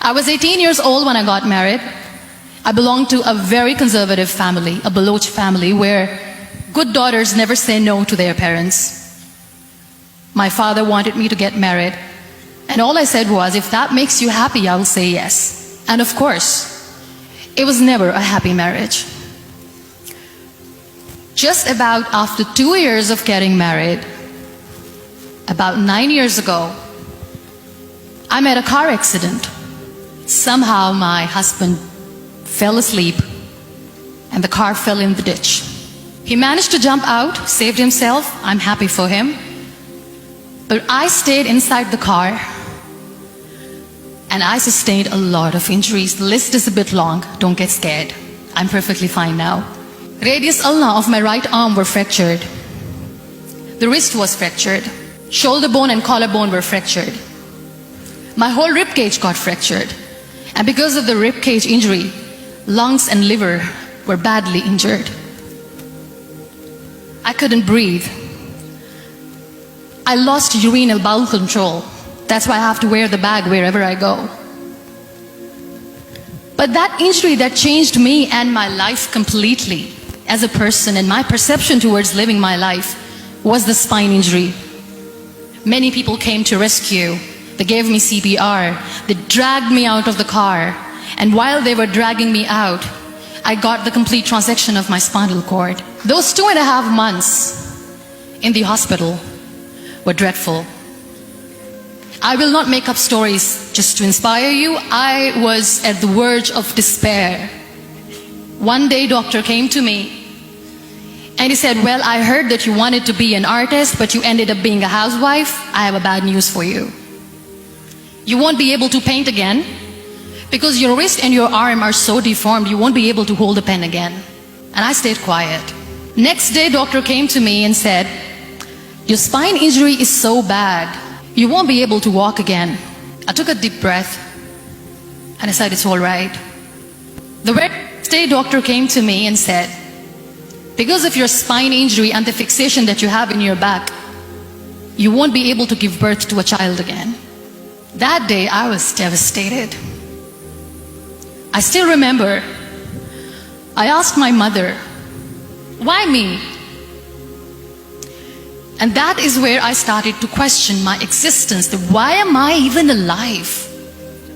I was 18 years old when I got married. I belonged to a very conservative family, a Baloch family, where good daughters never say no to their parents. My father wanted me to get married, and all I said was, if that makes you happy, I will say yes. And of course, it was never a happy marriage. Just about after 2 years of getting married, about 9 years ago, I met a car accident. Somehow my husband fell asleep and the car fell in the ditch. He managed to jump out, saved himself. I'm happy for him. But I stayed inside the car and I sustained a lot of injuries. The list is a bit long. Don't get scared. I'm perfectly fine now. Radius ulna of my right arm were fractured. The wrist was fractured. Shoulder bone and collarbone were fractured. My whole rib cage got fractured. And because of the rib cage injury, lungs and liver were badly injured. I couldn't breathe. I lost urinary bowel control. That's why I have to wear the bag wherever I go. But that injury that changed me and my life completely as a person, and my perception towards living my life, was the spine injury. Many people came to rescue. They gave me CPR. They dragged me out of the car. And while they were dragging me out, I got the complete transection of my spinal cord. Those 2.5 months in the hospital were dreadful. I will not make up stories just to inspire you. I was at the verge of despair. One day, doctor came to me and he said, well, I heard that you wanted to be an artist, but you ended up being a housewife. I have a bad news for you. You won't be able to paint again because your wrist and your arm are so deformed, you won't be able to hold a pen again. And I stayed quiet. Next day, doctor came to me and said, your spine injury is so bad, you won't be able to walk again. I took a deep breath and I said, it's all right. The next day, doctor came to me and said, because of your spine injury and the fixation that you have in your back, you won't be able to give birth to a child again. That day, I was devastated. I still remember, I asked my mother, why me? And that is where I started to question my existence. That why am I even alive?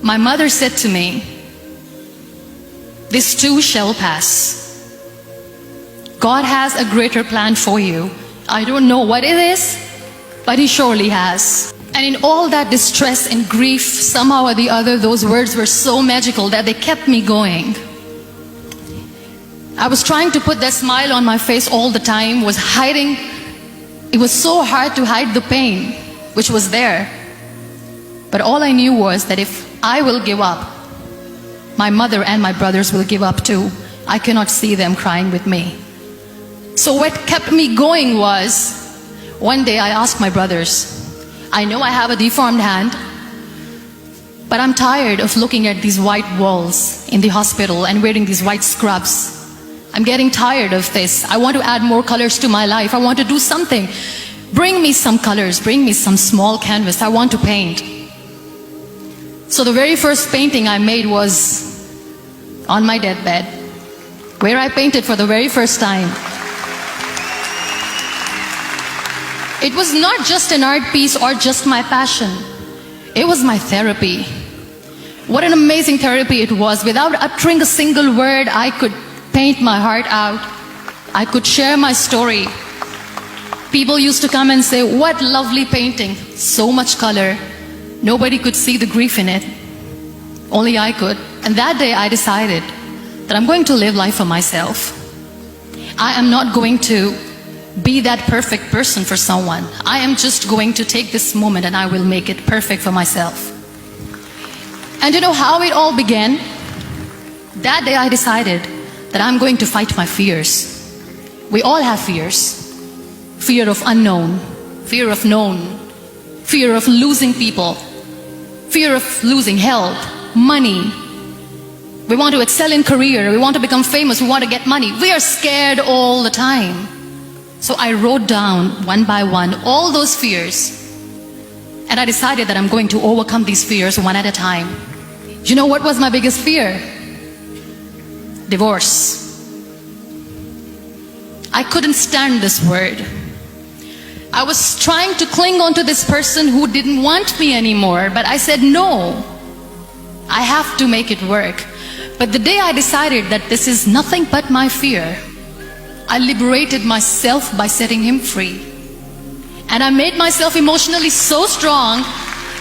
My mother said to me, this too shall pass. God has a greater plan for you. I don't know what it is, but He surely has. And in all that distress and grief, somehow or the other, those words were so magical that they kept me going. I was trying to put that smile on my face all the time, was hiding. It was so hard to hide the pain, which was there. But all I knew was that if I will give up, my mother and my brothers will give up too. I cannot see them crying with me. So what kept me going was, one day I asked my brothers, I know I have a deformed hand, but I'm tired of looking at these white walls in the hospital and wearing these white scrubs. I'm getting tired of this. I want to add more colors to my life. I want to do something. Bring me some colors, bring me some small canvas. I want to paint. So the very first painting I made was on my deathbed, where I painted for the very first time. It was not just an art piece or just my passion. It was my therapy. What an amazing therapy it was. Without uttering a single word, I could paint my heart out. I could share my story. People used to come and say, what lovely painting. So much color. Nobody could see the grief in it. Only I could. And that day I decided that I'm going to live life for myself. I am not going to be that perfect person for someone. I am just going to take this moment and I will make it perfect for myself. And you know how it all began? That day I decided that I'm going to fight my fears. We all have fears. Fear of unknown, fear of known, fear of losing people, fear of losing health, money. We want to excel in career, we want to become famous, we want to get money. We are scared all the time. So I wrote down one by one all those fears, and I decided that I'm going to overcome these fears one at a time. You know what was my biggest fear? Divorce. I couldn't stand this word. I was trying to cling on to this person who didn't want me anymore, but I said no. I have to make it work. But the day I decided that this is nothing but my fear, I liberated myself by setting him free. And I made myself emotionally so strong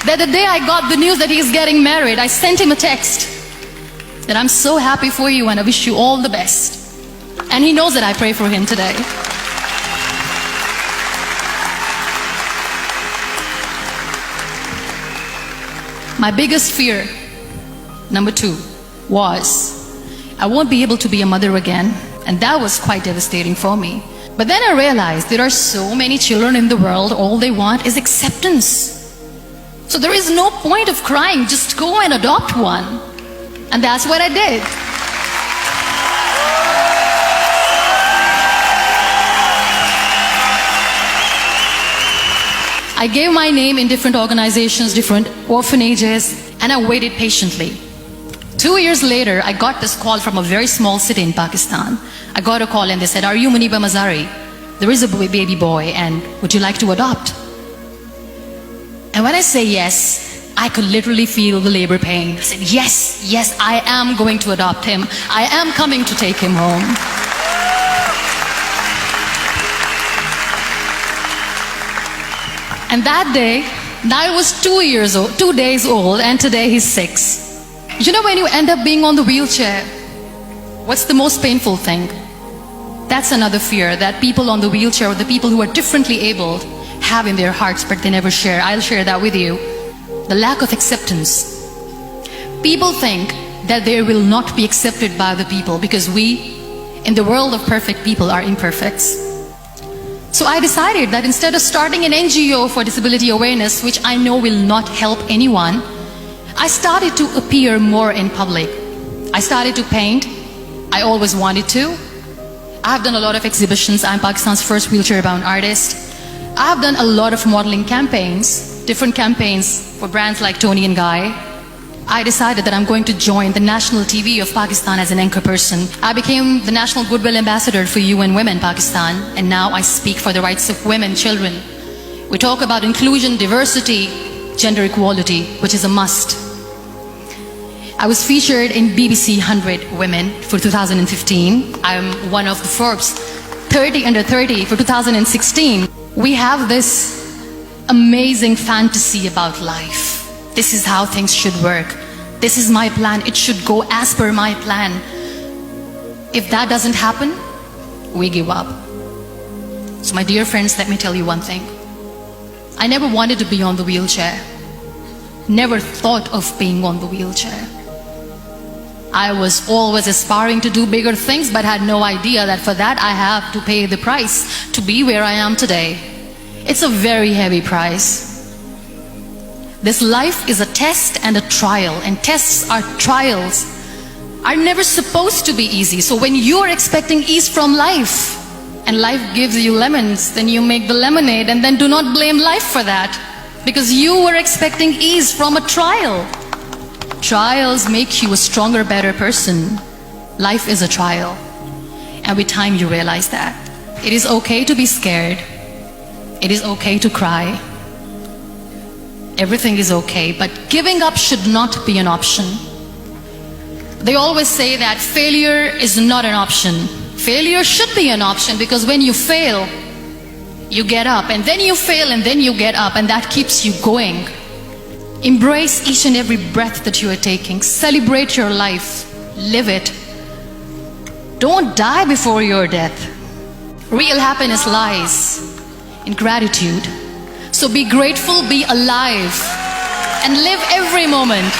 that the day I got the news that he's getting married, I sent him a text that I'm so happy for you and I wish you all the best. And he knows that I pray for him today. My biggest fear, number 2, was I won't be able to be a mother again. And that was quite devastating for me. But then I realized there are so many children in the world, all they want is acceptance. So there is no point of crying, just go and adopt one. And that's what I did. I gave my name in different organizations, different orphanages, and I waited patiently. 2 years later, I got this call from a very small city in Pakistan. I got a call and they said, "Are you Muniba Mazari? There is a baby boy and would you like to adopt?" And when I say yes, I could literally feel the labor pain. I said, yes, I am going to adopt him. I am coming to take him home. And that day, I was 2 days old, and today he's 6. You know, when you end up being on the wheelchair, what's the most painful thing? That's another fear that people on the wheelchair or the people who are differently abled have in their hearts, but they never share. I'll share that with you. The lack of acceptance. People think that they will not be accepted by the people because we, in the world of perfect people, are imperfects. So I decided that instead of starting an NGO for disability awareness, which I know will not help anyone, I started to appear more in public. I started to paint. I always wanted to. I've done a lot of exhibitions. I'm Pakistan's first wheelchair-bound artist. I've done a lot of modeling campaigns, different campaigns for brands like Toni and Guy. I decided that I'm going to join the national TV of Pakistan as an anchor person. I became the National Goodwill Ambassador for UN Women Pakistan, and now I speak for the rights of women, children. We talk about inclusion, diversity, gender equality, which is a must. I was featured in BBC 100 Women for 2015. I'm one of the Forbes 30 under 30 for 2016. We have this amazing fantasy about life. This is how things should work. This is my plan. It should go as per my plan. If that doesn't happen, we give up. So my dear friends, let me tell you one thing. I never wanted to be on the wheelchair. Never thought of being on the wheelchair. I was always aspiring to do bigger things, but had no idea that for that I have to pay the price to be where I am today. It's a very heavy price. This life is a test and a trial, and tests or trials are never supposed to be easy. So when you're expecting ease from life, and life gives you lemons, then you make the lemonade, and then do not blame life for that, because you were expecting ease from a trial. Trials make you a stronger, better person. Life is a trial, and with time you realize that. It is okay to be scared. It is okay to cry. Everything is okay, but giving up should not be an option. They always say that failure is not an option. Failure should be an option, because when you fail, you get up, and then you fail, and then you get up, and that keeps you going. Embrace each and every breath that you are taking. Celebrate your life. Live it. Don't die before your death. Real happiness lies in gratitude. So be grateful, be alive, and live every moment.